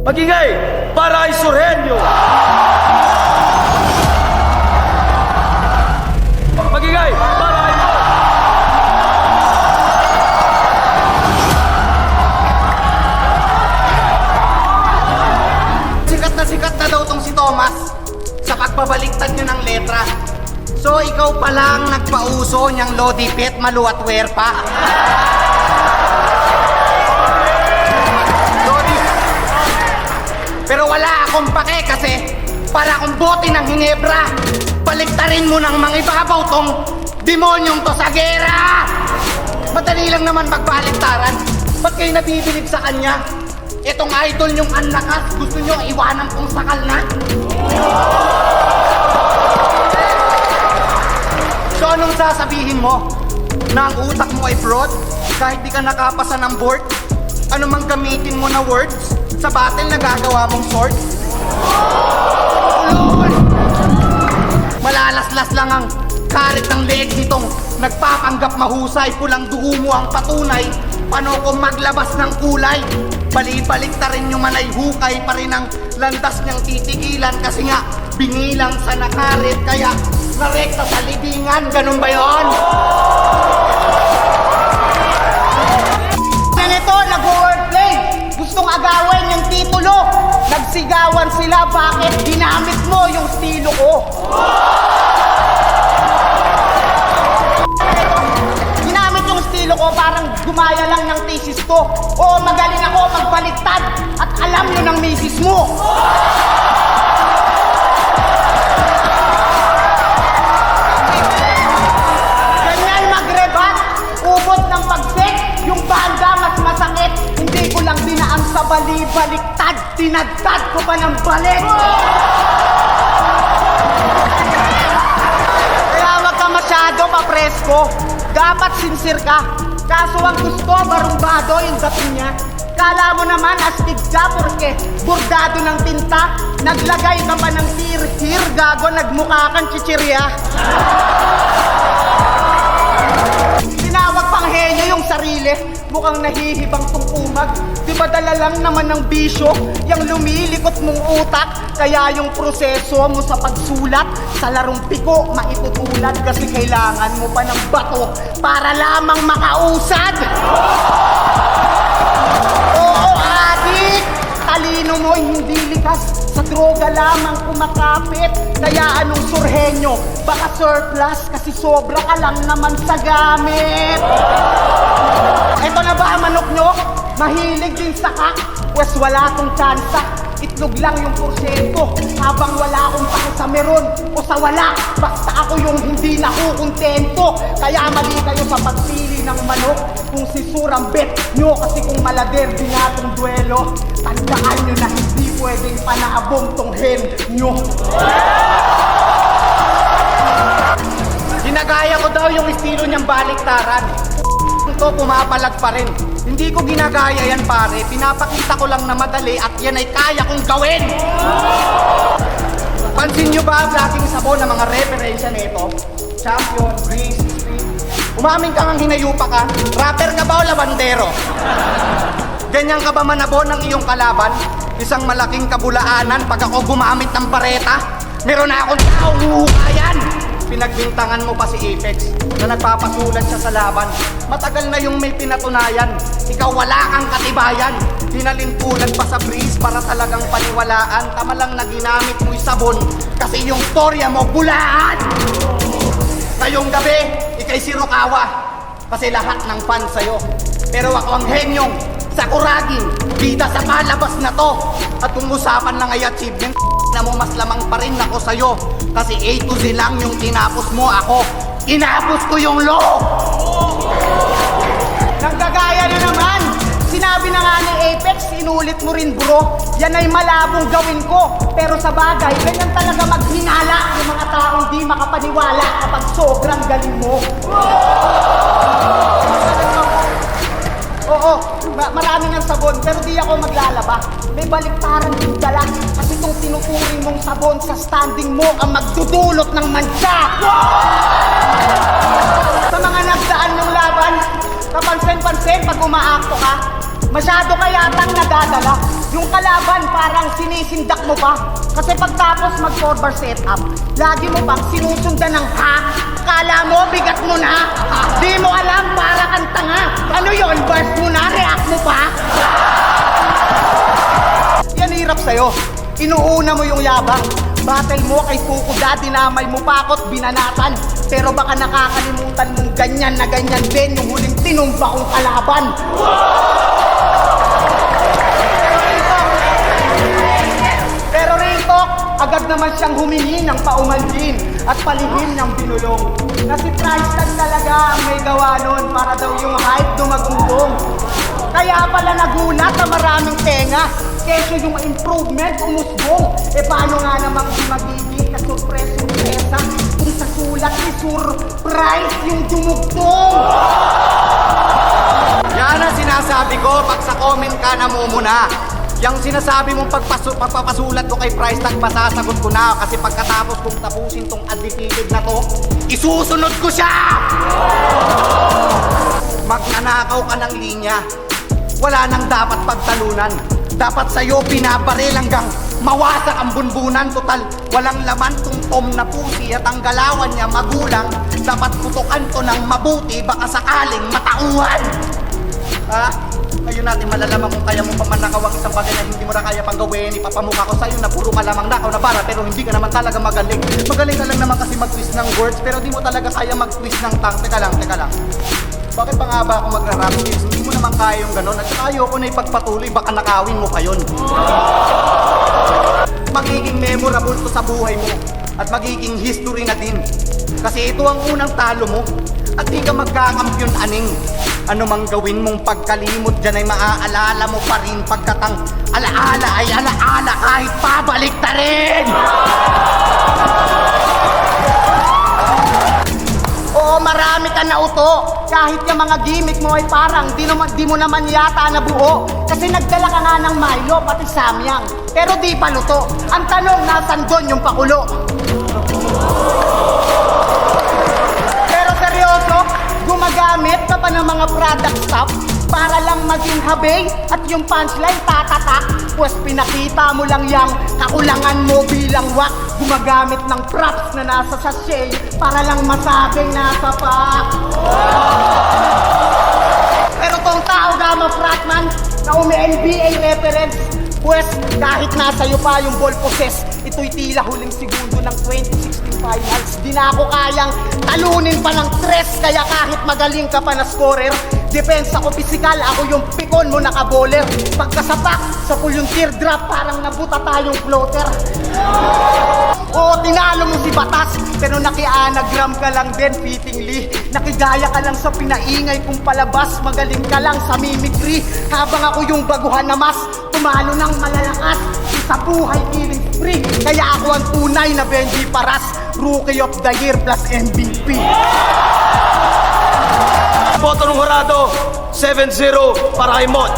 Magingay para Isurhenyo! Magingay para Isurhenyo! Sikat na daw tong si Thomas sa pagbabaliktad niya ng letra. So ikaw pa lang nagpauso niyang Lodi Pet Maluat Werpa. Lodi. Pero wala akong pake kasi para akong bote ng Hinebra. Baliktarin mo ng mangibabaw tong demonyong to sa gera. Madali lang naman magbaliktaran. Ba't kayo nabibilib sa kanya? Itong idol nyong anlakas, gusto nyo iwanan kong sakal na? So anong sasabihin mo? Na ang utak mo ay fraud? Kahit di ka nakapasa ng board? Ano mang gamitin mo na words? Sa battle na gagawa mong sword? Ulol! Malalaslas lang ang karit ng leeg nitong nagpapanggap mahusay. Pulang dugo mo ang patunay. Paano kung maglabas ng kulay? Bali-balik ta rin yung manay hukay pa rin ang landas niyang titigilan kasi nga binilang sa nakarit kaya narekta sa libingan. Ganun ba yun? Ganito, nag-wordplay. Gustong agawin yung titulo. Nagsigawan sila, bakit ginamit mo yung estilo ko? Ko parang gumaya lang ng thesis ko. O magaling ako magbaliktad at alam nyo ng misis mo. Ganyan magrebat, ubot ng pagsik, yung banda mas masakit. Hindi ko lang dinaan sa bali-baliktad, tinagtad ko pa ng balik. Kaya wag ka masyado papresko. Dapat sincere ka. Kaso ang gusto, barumbado yung dating niya. Kala mo naman astig ka porque bordado ng tinta. Naglagay ka pa ng tir-tir, gago, nagmukha kang chichirya. Tinawag pang henyo yung sarili. Mukhang nahihibang tungkumag. Di ba dala lang naman ng bisyo yung lumilikot mong utak? Kaya yung proseso mo sa pagsulat sa larong piko maitutulad kasi kailangan mo pa ng bato para lamang makausad. Oo, adik! Talino mo hindi likas, sa droga lamang kumakapit. Kaya anong surhenyo? Baka surplus kasi sobra ka lang naman sa gamit. Eto na ba manok nyo? Mahilig din sa kak? Pwes wala tong tsansa. Itlog lang yung porsyento. Habang wala akong pake sa meron o sa wala, basta ako yung hindi nakukontento. Kaya mali kayo sa pagpili ng manok. Kung si Surang bet nyo kasi kung malader din natong duelo. Tandaan nyo na hindi pwedeng panaabong tong hen nyo. Ginagaya ko daw yung estilo niyang baliktaran. Ito pumapalag pa rin. Hindi ko ginagaya yan pare, pinapakita ko lang na madali at yan ay kaya kong gawin! Pansin nyo ba ang laging sabon ng mga referensya nito? Champion, Grease, Street. Umamin ka ngang hinayupa ka, rapper ka ba o labandero? Ganyan ka ba manabon ng iyong kalaban? Isang malaking kabulaanan pag ako gumamit ng bareta? Meron na akong taong huhukayan! Pinagbintangan mo pa si Apex na nagpapasulat siya sa laban. Matagal na yung may pinatunayan. Ikaw wala kang katibayan. Dinalimpulan pa sa breeze para talagang paniwalaan. Tama lang na ginamit mo'y sabon kasi yung storya mo bulaan. Ngayong gabi, ikay si Rokawa kasi lahat ng fans sa'yo. Pero ako ang henyong sakuragin, bida sa palabas na to. At kung usapan lang ay achievement, na mo mas lamang pa rin ako sa'yo. Kasi A to Z lang yung tinapos mo, ako tinapos ko yung law. Nagkagaya na naman. Sinabi na nga ni Apex, inulit mo rin bro. Yan ay malabong gawin ko. Pero sa bagay, ganyan talaga maghinala yung mga taong di makapaniwala kapag sobrang galing mo. Oo, maraming ang sabon, pero di ako maglalaba. May baliktaran yung dala. Kasi itong tinuturing mong sabon sa standing mo ang magdudulot ng mancha. Sa mga nagdaan ng laban, kapansin-pansin pag umaakto ka, Masyado ka yatang nadadala. Yung kalaban parang sinisindak mo pa. Kasi pagtapos mag-forward setup, lagi mo pang sinusundan ng ha. Kala mo, bigat mo na. Di mo alam, para kang tanga. Ano yon? Burst mo na, react mo pa. Yan hirap sa'yo. Inuuna mo yung yabang. Battle mo kay Fukuda, dinamay mo pa ako't binanatan. Pero baka nakakalimutan mong ganyan na ganyan din yung huling tinumba kong kalaban. Pero rito, agad naman siyang humingi ng paumanhin at palihim ng binulong. Na si Price tag talaga ang may gawa nun para daw yung hype dumagunggong. Kaya pala nagulat na maraming tenga. Keso yung improvement, umusbong. E paano nga namang magiging kasurpresa kung sa sulat ni Surprise yung dumugtong? Yan ang sinasabi ko pag sa comment ka namumuna. Yang sinasabi mong pagpapasulat ko kay Price Tag, masasagot ko na. Kasi pagkatapos kong tapusin tong undefeated na to, isusunod ko siya! Magnanakaw ka ng linya. Wala nang dapat pagtalunan. Dapat sa'yo pinabaril hanggang mawasak ang bunbunan. Total, walang laman tong tom na pusi at ang galawan niya magulang. Dapat putukan to ng mabuti, baka sakaling matauhan. Ha? Ngayon natin malalaman kung kaya mo pa man nakawang isang bagay na hindi mo na kaya pang gawin. Ipapamukha ko sa'yo na puro ka lamang nakaw na bara, pero hindi ka naman talaga magaling. Magaling ka lang naman kasi mag-twist ng words, pero di mo talaga kaya mag-twist ng tongue. Teka lang. Bakit pa nga ba ako magra-rap skills? Hindi mo naman kaya yung gano'n. At saka ayoko na ipagpatuloy, baka nakawin mo pa yun. Magiging memorable to sa buhay mo. At magiging history na din. Kasi ito ang unang talo mo. At di ka magkakampyon aning. Ano mang gawin mong pagkalimot dyan ay maaalala mo pa rin. Pagkatang alaala ay alaala kahit pabalik ta rin. Oo, marami ka na uto. Kahit yung mga gimmick mo ay parang di mo naman yata nabuo. Kasi nagdala ka nga ng Milo, pati Samyang. Pero di pa luto. Ang tanong, nasan doon yung pakulo? Pero seryoso, gumagamit ka pa ng mga product stuff para lang maging habay at yung punchline tatatak. Pues pinakita mo lang yang kakulangan mo bilang wak. Gumagamit ng props na nasa sachet para lang masabing nasa pack. Pero tong tao Gama Fratman na umi-NBA reference, pues kahit nasa iyo pa yung ball possess, ito'y tila huling segundo ng 2016 finals. Di na ako kayang talunin pa ng tres, kaya kahit magaling ka pa na scorer, depensa ko pisikal, ako yung pikon mo naka-bowler. Pagkasapak, sa pool yung teardrop, parang nabuta tayong floater. Oo, tinalo mo si Batas, pero nakianagram ka lang din fittingly. Nakigaya ka lang sa pinaingay kong palabas, magaling ka lang sa mimicry. Habang ako yung baguhan na mas, tumalo ng malalakas sa buhay killing spree. Kaya ako ang tunay na Benji Paras, Rookie of the Year plus MVP. Boto ng Horado, 7-0 para kay Mon.